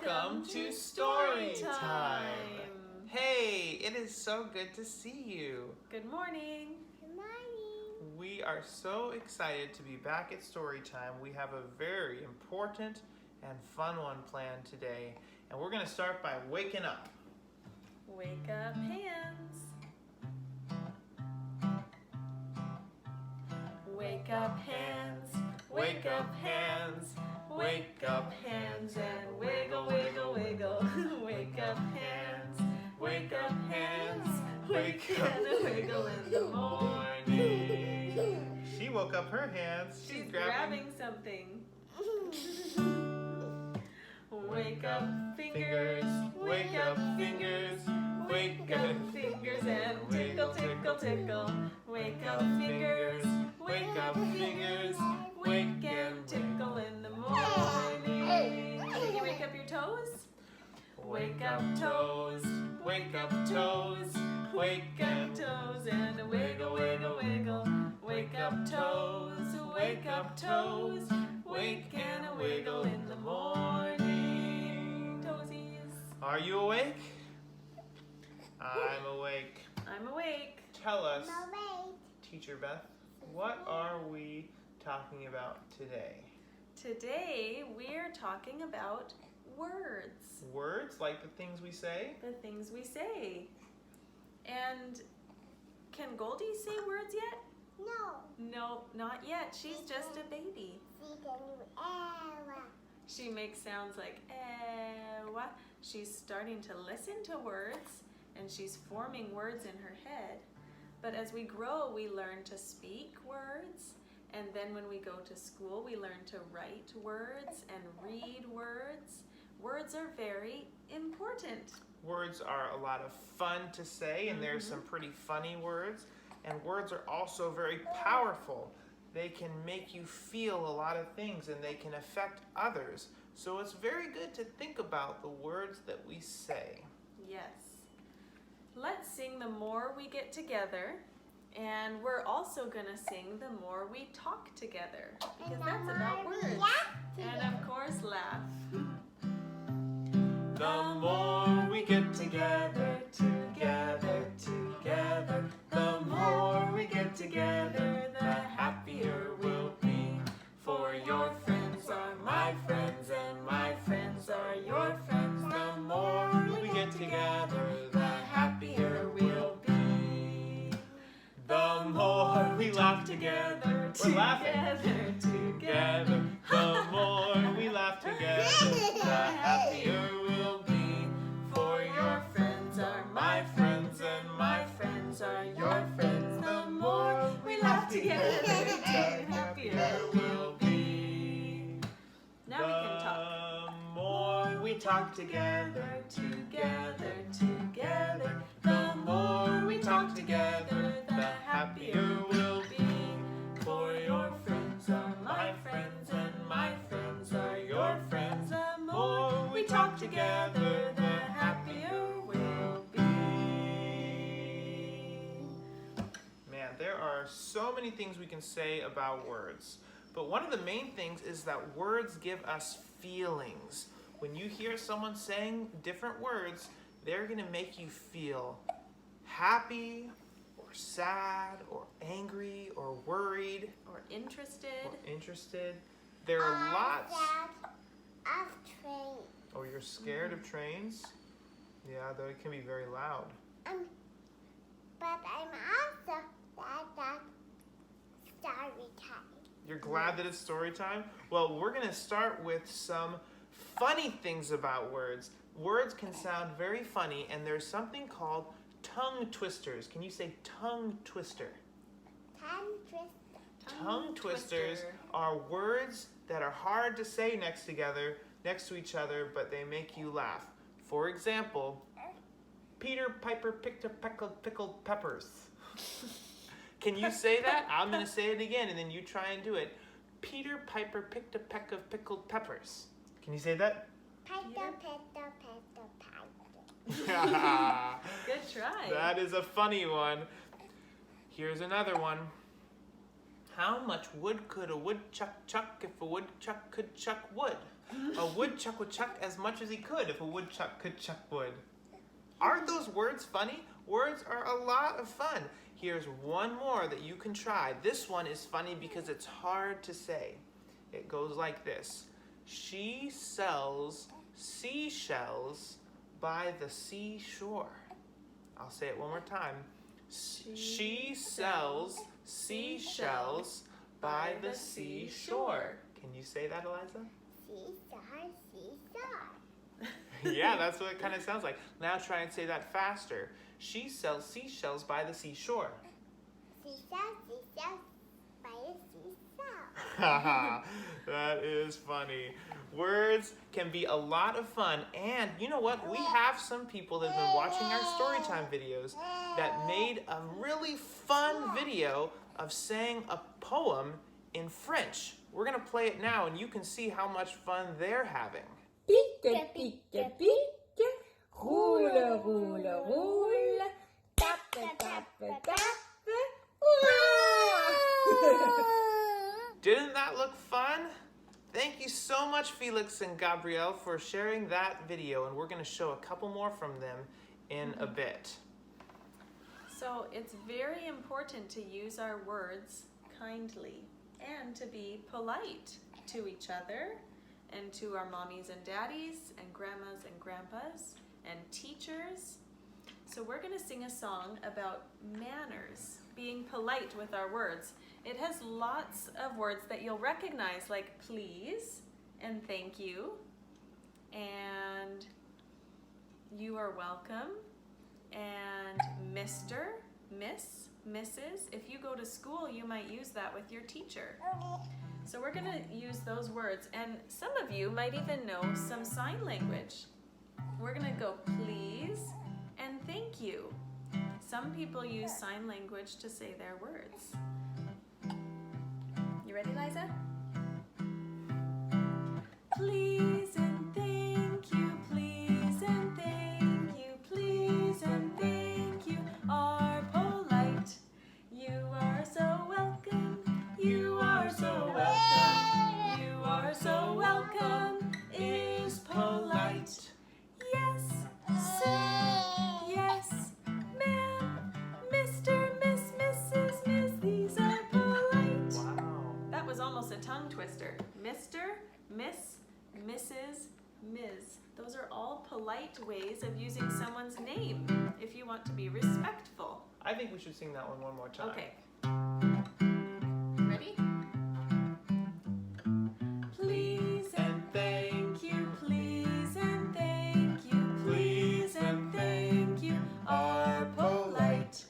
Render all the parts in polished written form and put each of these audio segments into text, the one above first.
Welcome to Storytime. Hey, it is so good to see you. Good morning. Good morning. We are so excited to be back at Storytime. We have a very important and fun one planned today. And we're going to start by waking up. Wake up, hands. Wake up, hands. Wake up, hands. Wake up, hands and wiggle, wiggle, wiggle. Wake up, hands. Wake up, hands. Wake up. And wiggle in the morning. She woke up her hands. She's grabbing something. Wake up, fingers. Wake up, fingers. Wake up, fingers and tickle, tickle, tickle. Wake up, fingers. Wake up, fingers. Wake and tickle in the morning. Can you wake up your toes? Wake up, toes. Wake up, toes. Wake up, toes and wiggle, wiggle, wiggle. Wake up, toes. Wake up, toes. Wake and wiggle in the morning. Toesies. Are you awake? I'm awake. I'm awake. Tell us, Mama, Teacher Beth, what are we talking about today? Today we're talking about words. Words, like the things we say? The things we say. And can Goldie say words yet? no. No, not yet. She's just a baby. See the new era. She makes sounds like ewa. She's starting to listen to words and she's forming words in her head. But as we grow, we learn to speak words. And then when we go to school, we learn to write words and read words. Words are very important. Words are a lot of fun to say, and there's some pretty funny words. And words are also very powerful. They can make you feel a lot of things, and they can affect others. So it's very good to think about the words that we say. Yes. Let's sing The More We Get Together. And we're also going to sing The More We Talk Together. Because that's about words. And of course, laugh. The more we get together, together, together, the more we get together, the happier we'll be. For your friends are my friends, and my friends are your friends. The more we get together, the happier we'll be. The more we laugh together, we're laughing together. The more we laugh together, the happier we'll be. For your friends are my friends, and my friends are your friends. The more we laugh together, the happier we'll be. Now we can talk. The more we talk together, together, together. The more we talk together, the happier we'll be. For your friends are my friends, and my friends are your friends. The more we talk together, the happier we'll be. Man, there are so many things we can say about words. But one of the main things is that words give us feelings. When you hear someone saying different words, they're going to make you feel happy, or sad, or angry, or worried, Or interested. or interested. There are lots. Of train. Oh, you're scared of trains? Yeah, they can be very loud. But I'm also that story time. You're glad that it's story time? Well, we're going to start with some funny things about words. Words can sound very funny, and there's something called tongue twisters. Can you say tongue twister? Tongue twister. Tongue twisters are words that are hard to say next to each other, but they make you laugh. For example, Peter Piper picked a pickled peppers. Can you say that? I'm going to say it again, and then you try and do it. Peter Piper picked a peck of pickled peppers. Can you say that? Piper. Good try. That is a funny one. Here's another one. How much wood could a woodchuck chuck if a woodchuck could chuck wood? A woodchuck would chuck as much as he could if a woodchuck could chuck wood. Aren't those words funny? Words are a lot of fun. Here's one more that you can try. This one is funny because it's hard to say. It goes like this. She sells seashells by the seashore. I'll say it one more time. She sells seashells by the seashore. Can you say that, Eliza? Seashore, seashore. Yeah, that's what it kind of sounds like. Now try and say that faster. She sells seashells by the seashore. Seashell, seashell, by the seashore. Haha, that is funny. Words can be a lot of fun, and you know what? We have some people that have been watching our Storytime videos that made a really fun video of saying a poem in French. We're gonna play it now, and you can see how much fun they're having. Pique, pique, pique, roule, roule, roule, tape, tape, tape, hurrah! Didn't that look fun? Thank you so much, Felix and Gabrielle, for sharing that video, and we're gonna show a couple more from them in a bit. So it's very important to use our words kindly and to be polite to each other and to our mommies and daddies and grandmas and grandpas and teachers. So we're going to sing a song about manners, being polite with our words. It has lots of words that you'll recognize, like please and thank you and you are welcome and Mr., Miss, Mrs. If you go to school, you might use that with your teacher. So we're going to use those words, and some of you might even know some sign language. We're going to go please and thank you. Some people use sign language to say their words. You ready, Liza? Please and thank you, please and thank you, please and thank you are polite. You are so welcome, you are so welcome, you are so welcome is polite. Yes, sir, yes, ma'am, Mr., Miss, Mrs., Ms., these are polite. Wow. That was almost a tongue twister. Mr., Miss, Mrs., Ms. Those are all polite ways of using someone's name if you want to be respectful. I think we should sing that one more time. Okay. Ready? Please and thank you, please and thank you, please and thank you are polite.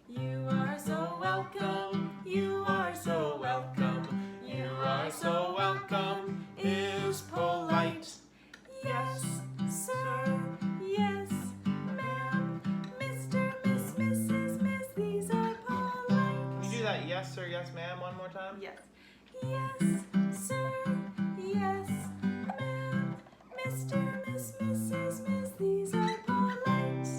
You are so welcome, you are so welcome, you are so welcome is polite. Yes, sir, yes, ma'am, Mr., Miss, Mrs., Ms., these are polite. Can you do that yes sir, yes ma'am one more time? Yes. Yes, sir, yes, ma'am, Mr., Miss, Mrs., Ms., these are polite.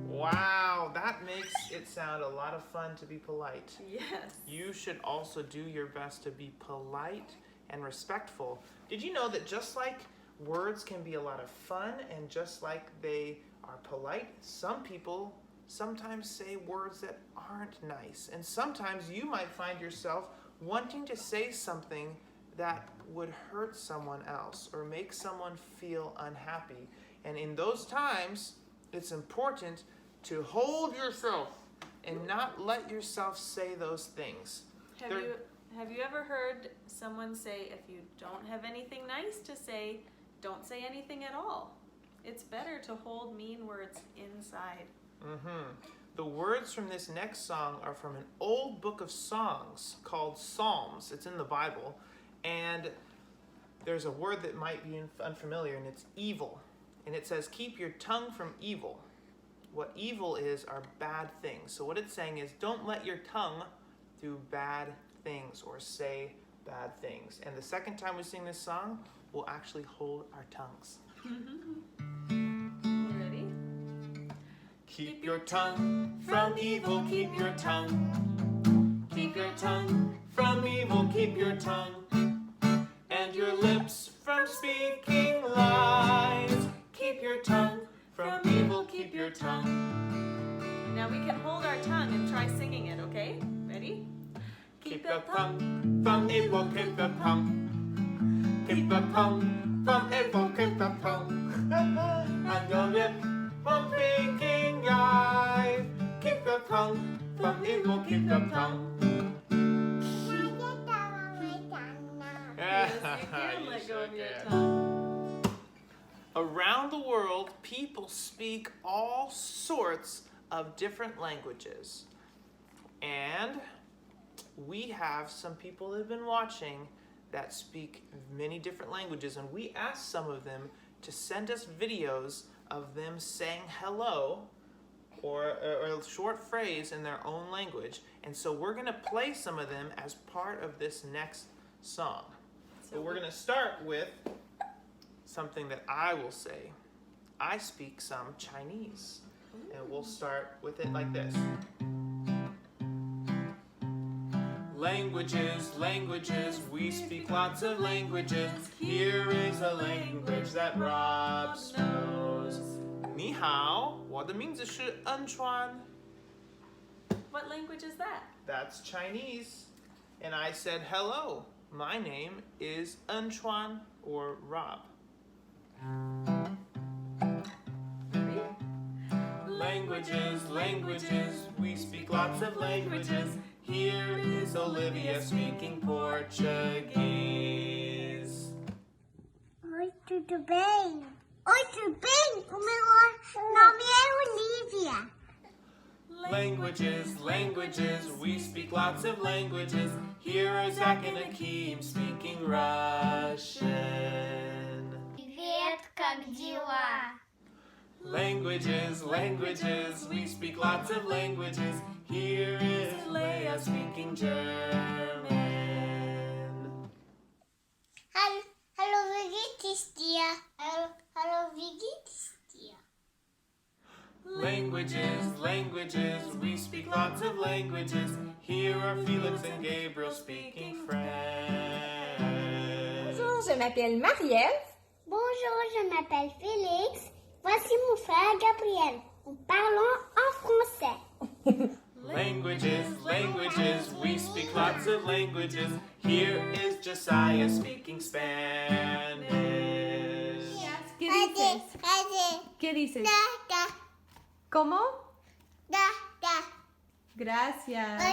Wow, that makes it sound a lot of fun to be polite. Yes. You should also do your best to be polite and respectful. Did you know that just like words can be a lot of fun and just like they are polite, some people sometimes say words that aren't nice. And sometimes you might find yourself wanting to say something that would hurt someone else or make someone feel unhappy. And in those times, it's important to hold yourself and not let yourself say those things. Have you ever heard someone say, if you don't have anything nice to say, don't say anything at all? It's better to hold mean words inside. The words from this next song are from an old book of songs called Psalms. It's in the Bible. And there's a word that might be unfamiliar, and it's evil. And it says, keep your tongue from evil. What evil is are bad things. So what it's saying is, don't let your tongue do bad things or say bad things. And the second time we sing this song, we'll actually hold our tongues. Ready? Keep your tongue from evil, keep your tongue. Keep your tongue from evil, keep your tongue. And your lips from speaking lies. Keep your tongue from evil, keep your tongue. Now we can hold our tongue and try singing it, okay? Ready? Keep your tongue from evil, keep your tongue. Keep your tongue from evil, keep your tongue. And your lips from speaking lies. Keep your tongue from evil, keep your tongue. Yes, you can You let go sure of your can. tongue. Around the world, people speak all sorts of different languages. And we have some people that have been watching that speak many different languages, and we asked some of them to send us videos of them saying hello or a short phrase in their own language. And so we're going to play some of them as part of this next song. But we're going to start with something that I will say. I speak some Chinese. And we'll start with it like this. Languages, languages, we speak lots of languages. Here is a language that Rob knows. 你好，我的名字是恩川. What language is that? That's Chinese. And I said, hello, my name is Enchuan or Rob. Languages, languages, we speak lots of languages. Here is Olivia speaking Portuguese. Oi, tudo bem? Oi, tudo bem? O meu nome é Olivia. Languages, languages, we speak lots of languages. Here are Zach and Akeem speaking Russian. Привет, как дела? Languages, languages, we speak lots of languages. Here is Leia speaking German. Hallo, wie geht es dir? Hallo, wie geht es dir? Languages, languages, we speak lots of languages. Here are Felix and Gabriel speaking French. Bonjour, je m'appelle Marie-Ève. Bonjour, je m'appelle Félix. Voici mon frère Gabriel. Nous parlons en français. Languages, languages, we speak lots of languages. Here is Josiah speaking Spanish. ¿Qué dices? ¿Qué dices? ¿Cómo? Gracias.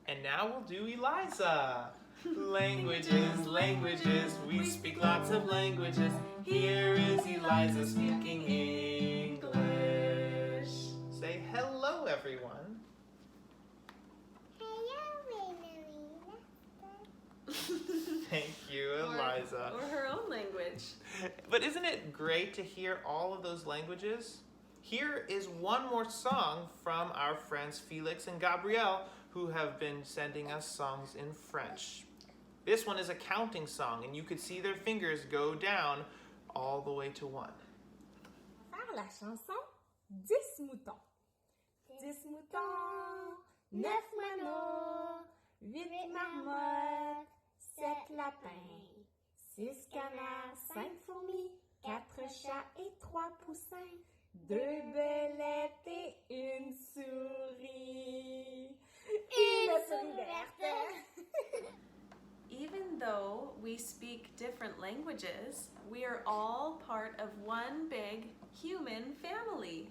And now we'll do Eliza. Languages, languages, we speak lots of languages. Here is Eliza speaking English. Say hello, everyone. Thank you, Eliza. Or her own language. But isn't it great to hear all of those languages? Here is one more song from our friends Felix and Gabrielle, who have been sending us songs in French. This one is a counting song, and you could see their fingers go down all the way to 1. Faire la chanson 10 moutons. 10 moutons, 9 moineaux, 8 marmottes, 7 lapins, 6 canards, 5 fourmis, 4 chats et 3 poussins, 2 belettes et une souris. Une souris verte. Even though we speak different languages, we are all part of one big human family.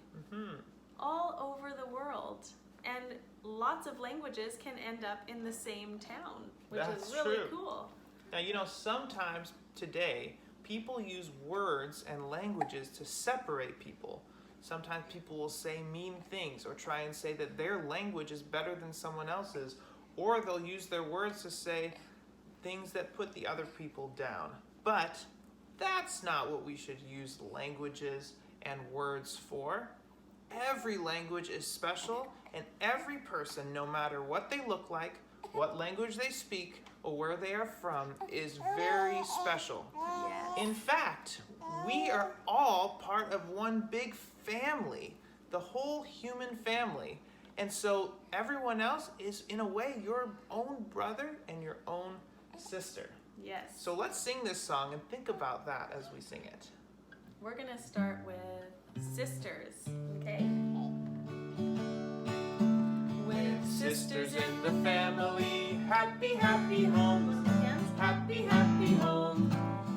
All over the world. And lots of languages can end up in the same town, which That's is really true. cool. Now, you know, sometimes today, people use words and languages to separate people. Sometimes people will say mean things or try and say that their language is better than someone else's, or they'll use their words to say things that put the other people down. But that's not what we should use languages and words for. Every language is special, and every person, no matter what they look like, what language they speak, or where they are from, is very special. In fact, we are all part of one big family, the whole human family. And so everyone else is, in a way, your own brother and your own sister. Yes. So let's sing this song and think about that as we sing it. We're going to start with sisters, okay? With Sisters in the family, happy, happy home. Happy, happy home.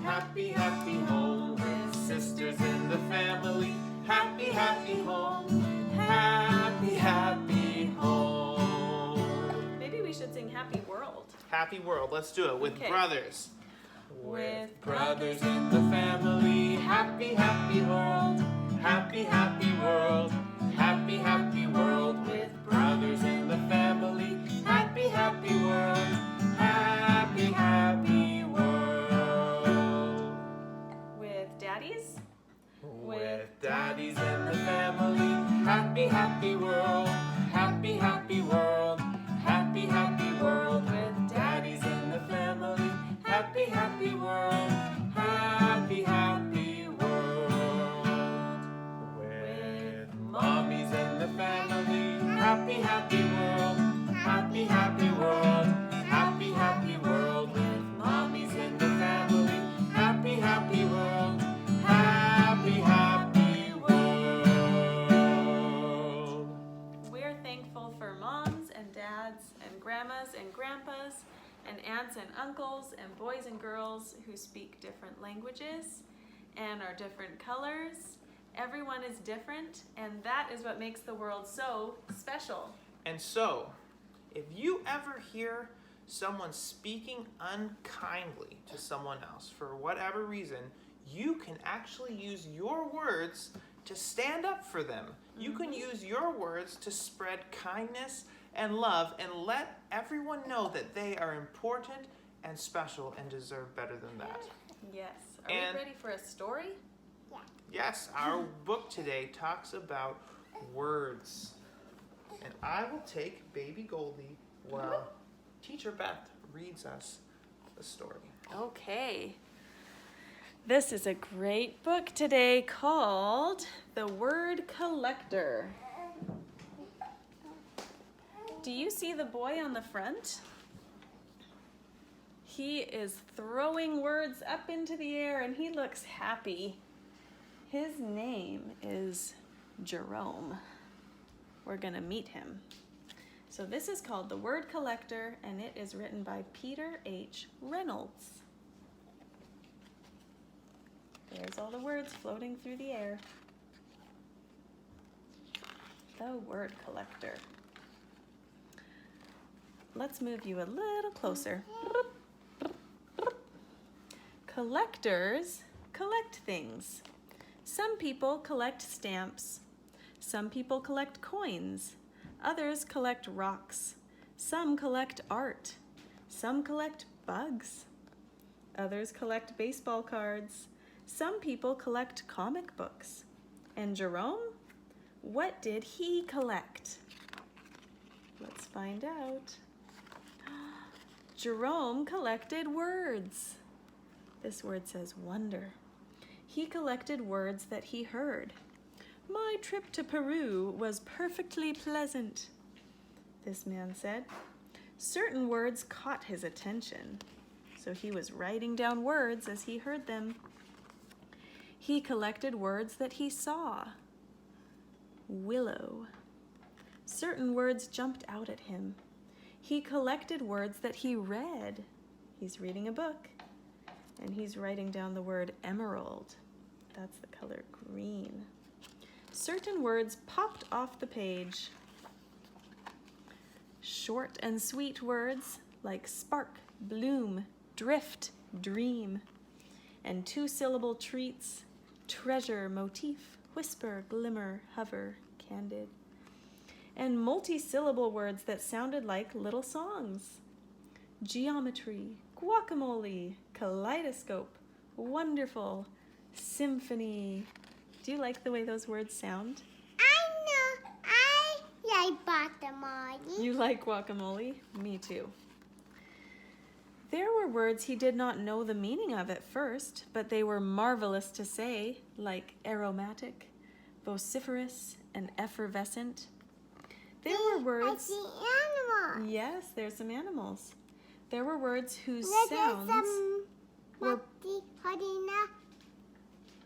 Happy, happy home. With sisters in the family, happy, happy home. Happy, happy home. Maybe we should sing Happy World. Happy world. Let's do it with Okay. brothers. With brothers in the family, happy, happy world. Happy, happy world. Happy, happy world. With brothers in the family, happy, happy world. Happy, happy world. With daddies? With daddies in the family, happy, happy world. Happy, happy world. Happy, happy world. With daddies in the family, happy, happy world. Happy, happy world. With mommies in the family, happy, happy world. Happy, happy world. Happy, happy world. With mommies in the family, happy, happy world. Happy, happy world. We're thankful for moms and dads and grandmas and grandpas and aunts and uncles and boys and girls who speak different languages and are different colors. Everyone is different, and that is what makes the world so special. And so, if you ever hear someone speaking unkindly to someone else for whatever reason, you can actually use your words to stand up for them. You can use your words to spread kindness and love and let everyone know that they are important and special and deserve better than that. Yes. Are And- we ready for a story? Yes, our book today talks about words. And I will take baby Goldie while teacher Beth reads us the story. Okay. This is a great book today called The Word Collector. Do you see the boy on the front? He is throwing words up into the air and he looks happy. His name is Jerome. We're going to meet him. So this is called The Word Collector, and it is written by Peter H. Reynolds. There's all the words floating through the air. The Word Collector. Let's move you a little closer. Collectors collect things. Some people collect stamps. Some people collect coins. Others collect rocks. Some collect art. Some collect bugs. Others collect baseball cards. Some people collect comic books. And Jerome? What did he collect? Let's find out. Jerome collected words. This word says wonder. He collected words that he heard. My trip to Peru was perfectly pleasant, this man said. Certain words caught his attention, so he was writing down words as he heard them. He collected words that he saw. Willow. Certain words jumped out at him. He collected words that he read. He's reading a book, and he's writing down the word emerald. That's the color green. Certain words popped off the page. Short and sweet words like spark, bloom, drift, dream. And two-syllable treats, treasure, motif, whisper, glimmer, hover, candid. And multi-syllable words that sounded like little songs. Geometry, guacamole, kaleidoscope, wonderful, symphony. Do you like the way those words sound? I know. I like guacamole. You like guacamole? Me too. There were words he did not know the meaning of at first, but they were marvelous to say, like aromatic, vociferous, and effervescent. There were I words... see animals. Yes, there's some animals. There were words whose There's sounds were holding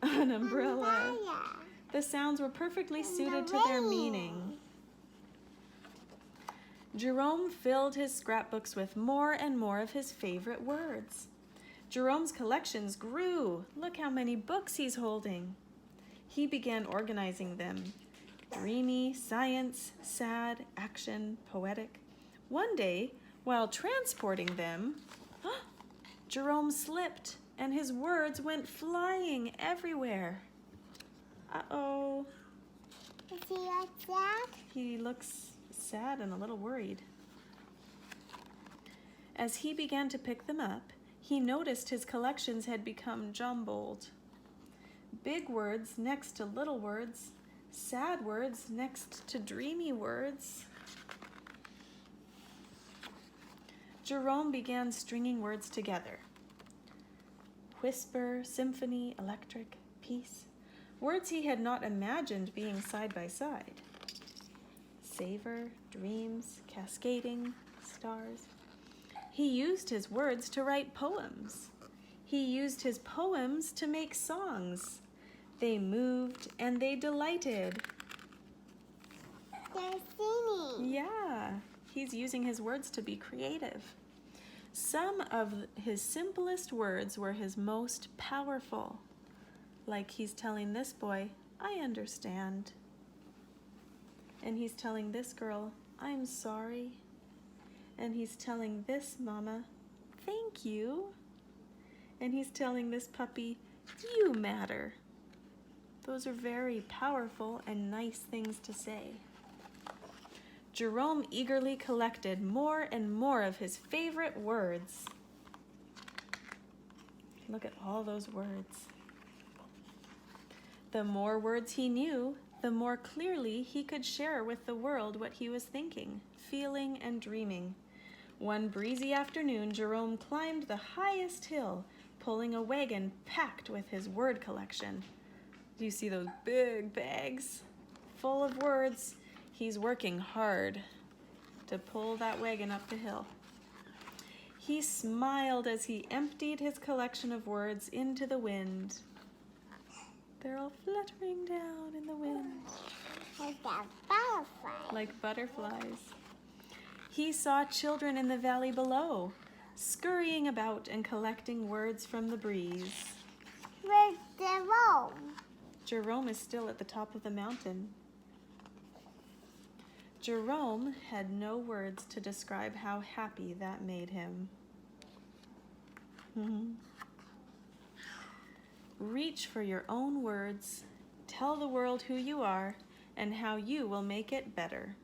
an umbrella. umbrella. The sounds were perfectly In the suited to their rain. meaning. Jerome filled his scrapbooks with more and more of his favorite words. Jerome's collections grew. Look how many books he's holding. He began organizing them. Dreamy, science, sad, action, poetic. One day, while transporting them, Jerome slipped and his words went flying everywhere. Uh-oh. Is he like that? He looks sad and a little worried. As he began to pick them up, he noticed his collections had become jumbled. Big words next to little words, sad words next to dreamy words. Jerome began stringing words together. Whisper, symphony, electric, peace. Words he had not imagined being side by side. Savor, dreams, cascading, stars. He used his words to write poems. He used his poems to make songs. They moved and they delighted. They're singing. Yeah, he's using his words to be creative. Some of his simplest words were his most powerful. Like he's telling this boy, I understand. And he's telling this girl, I'm sorry. And he's telling this mama, thank you. And he's telling this puppy, you matter. Those are very powerful and nice things to say. Jerome eagerly collected more and more of his favorite words. Look at all those words. The more words he knew, the more clearly he could share with the world what he was thinking, feeling, and dreaming. One breezy afternoon, Jerome climbed the highest hill, pulling a wagon packed with his word collection. Do you see those big bags full of words? He's working hard to pull that wagon up the hill. He smiled as he emptied his collection of words into the wind. They're all fluttering down in the wind. Like a butterfly. Like butterflies. He saw children in the valley below, scurrying about and collecting words from the breeze. Where's Jerome? Jerome is still at the top of the mountain. Jerome had no words to describe how happy that made him. Reach for your own words, tell the world who you are and how you will make it better.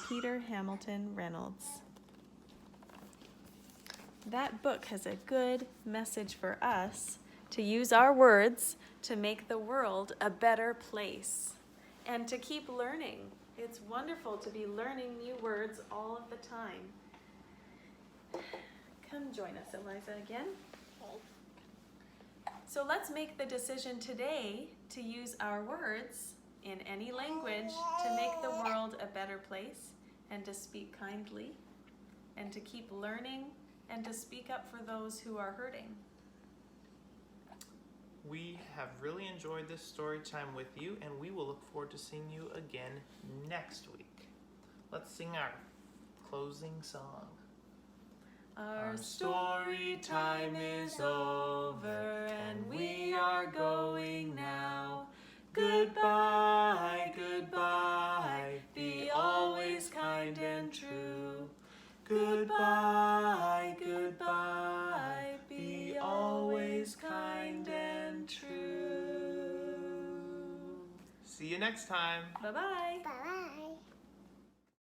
Peter Hamilton Reynolds. That book has a good message for us to use our words to make the world a better place and to keep learning. It's wonderful to be learning new words all of the time. Come join us, Eliza, again. So let's make the decision today to use our words in any language to make the world a better place and to speak kindly and to keep learning and to speak up for those who are hurting. We have really enjoyed this story time with you, and we will look forward to seeing you again next week. Let's sing our closing song. Our story time is over and we are going now. Goodbye, goodbye, be always kind and true. Goodbye, goodbye, be always kind and true. See you next time. Bye-bye. Bye.